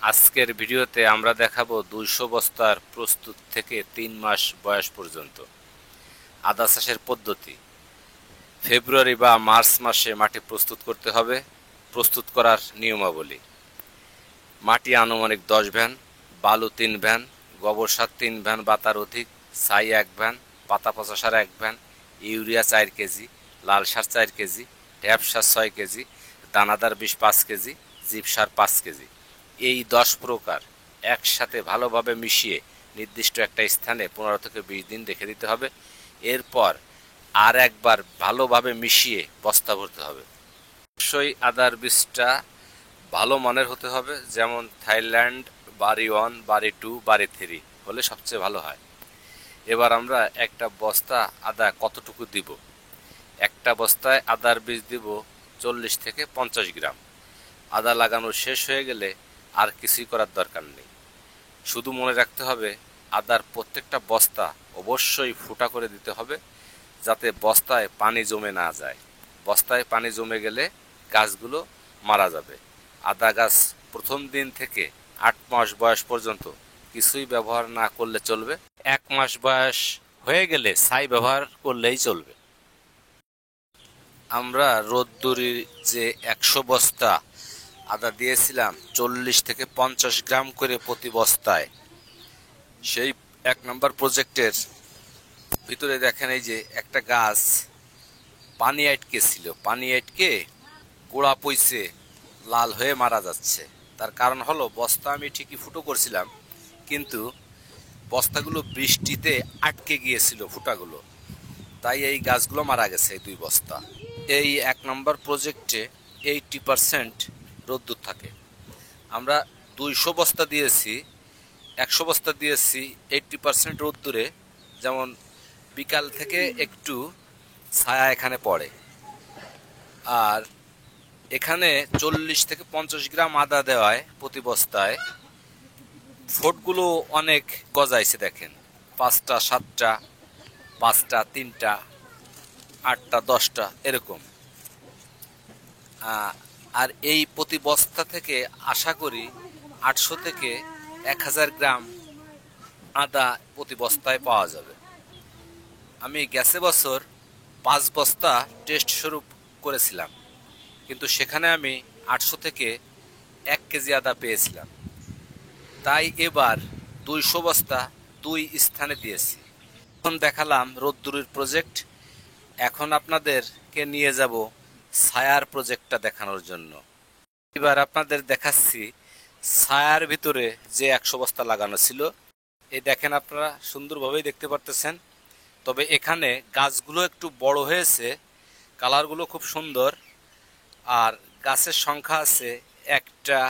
আজকের ভিডিওতে আমরা দেখাবো 200 বস্তার প্রস্তুত থেকে 3 মাস বয়স পর্যন্ত আদা চাষের পদ্ধতি। ফেব্রুয়ারি বা মার্চ মাসে মাটি প্রস্তুত করতে হবে। প্রস্তুত করার নিয়মাবলী: মাটি আনুমানিক 10 ভ্যান, বালু 3 ভ্যান, গোবর সার 3 ভ্যান বা তার অধিক, ছাই 1 ভ্যান, পাতা পচা সার 1 ভ্যান, ইউরিয়া 4 কেজি, লাল সার 4 কেজি, ঢ্যাপ সার 6 কেজি, দানাদার বিষ 5 কেজি, জীব সার 5 কেজি। এই 10 প্রকার একসাথে ভালোভাবে মিশিয়ে নির্দিষ্ট একটা স্থানে 15 থেকে 20 দিন রেখে দিতে হবে। এরপর আর একবার ভালোভাবে মিশিয়ে বস্তা ভরতে হবে। অবশ্যই আদার বীজটা ভালো মানের হতে হবে, যেমন থাইল্যান্ড বাড়ি 1, বাড়ি 2, বাড়ি 3 হলে সবচেয়ে ভালো হয়। এবার আমরা একটা বস্তা আদা কতটুকু দিব? একটা বস্তায় আদার বীজ দিব 40 থেকে 50 গ্রাম। আদা লাগানো শেষ হয়ে গেলে আর কিছুই করার দরকার নেই। শুধু মনে রাখতে হবে আদার প্রত্যেকটা বস্তা অবশ্যই ফুটা করে দিতে হবে, যাতে বস্তায় পানি জমে না যায়। বস্তায় পানি জমে গেলে গাছগুলো মারা যাবে। আদা গাছ প্রথম দিন থেকে 8 মাস বয়স পর্যন্ত কিছুই ব্যবহার না করলে চলবে। 1 মাস বয়স হয়ে গেলে ছাই ব্যবহার করলেই চলবে। আমরা রোদ্দুরি যে 100 বস্তা আদা দিয়েছিলাম 40 থেকে 50 গ্রাম করে প্রতি বস্তায়, সেই 1 নম্বর প্রজেক্টের ভিতরে দেখেন এই যে একটা গাছ পানি আটকে ছিল, পানি আটকে গোড়া পইছে লাল হয়ে মারা যাচ্ছে। তার কারণ হলো বস্তা আমি ঠিকই ফুটো করছিলাম, কিন্তু বস্তাগুলো বৃষ্টিতে আটকে গিয়েছিল ফুটাগুলো, তাই এই গাছগুলো মারা গেছে। এই 2 বস্তা। এই 1 নম্বর প্রজেক্টে 80% রোদ্দুর থাকে। আমরা 200 বস্তা দিয়েছি, 100 বস্তা দিয়েছি 80% রোদ্দুরে, যেমন বিকাল থেকে একটু ছায়া এখানে পড়ে। আর এখানে 40 থেকে 50 গ্রাম আদা দেওয়ায় প্রতি বস্তায় ফোটগুলো অনেক গজাইছে। দেখেন 5টা 7টা, 5টা 3টা, 8টা 10টা এরকম। আর এই প্রতি বস্তা থেকে আশা করি 800 থেকে 1000 গ্রাম আদা প্রতি বস্তায় পাওয়া যাবে। আমি গেছে বছর 5 বস্তা টেস্ট স্বরূপ করেছিলাম, কিন্তু সেখানে আমি 800 থেকে 1 কেজি আদা পেয়েছিলাম। তাই এবার 200 বস্তা 2 স্থানে দিয়েছি। এখন দেখালাম রোদ্দুরির প্রজেক্ট, এখন আপনাদেরকে নিয়ে যাব ছায়ার প্রজেক্টটা দেখানোর জন্য। এবার আপনাদের দেখাচ্ছি ছায়ার ভিতরে যে 100 বস্তা লাগানো ছিল। এই দেখেন, আপনারা সুন্দরভাবেই দেখতে পারতেছেন। তবে এখানে গাছগুলো একটু বড় হয়েছে, কালারগুলো খুব সুন্দর, আর গাছের সংখ্যা আছে 1টা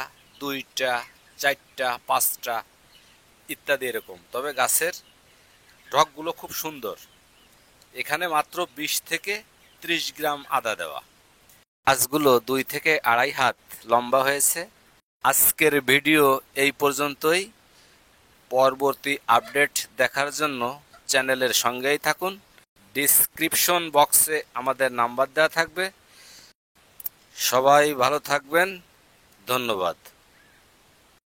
2টা 4টা 5টা ইত্যাদি এরকম। তবে গাছের ঢকগুলো খুব সুন্দর। এখানে মাত্র 20 থেকে 30 গ্রাম আদা দেওয়া। গাছগুলো 2 থেকে 2.5 হাত লম্বা হয়েছে। আজকের ভিডিও এই পর্যন্তই। পরবর্তী আপডেট দেখার জন্য চ্যানেলের সঙ্গেই থাকুন। ডিসক্রিপশন বক্সে আমাদের নাম্বার দেওয়া থাকবে। সবাই ভালো থাকবেন। ধন্যবাদ।